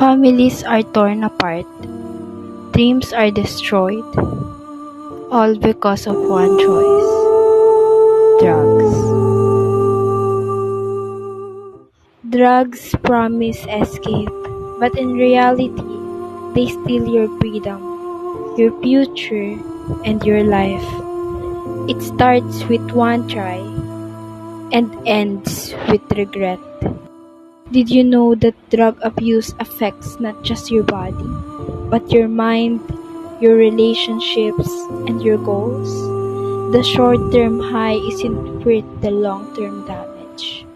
Families are torn apart, dreams are destroyed, all because of one choice: drugs. Drugs promise escape, but in reality, they steal your freedom, your future, and your life. It starts with one try and ends with regret. Did you know that drug abuse affects not just your body, but your mind, your relationships, and your goals? The short-term high isn't worth the long-term damage.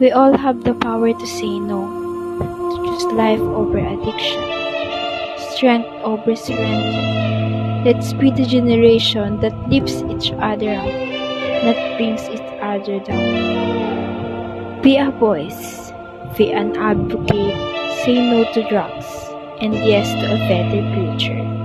We all have the power to say no, to choose life over addiction, strength over surrender. Let's be the generation that lifts each other up, not brings each other down. Be a voice, be an advocate, say no to drugs, and yes to a better future.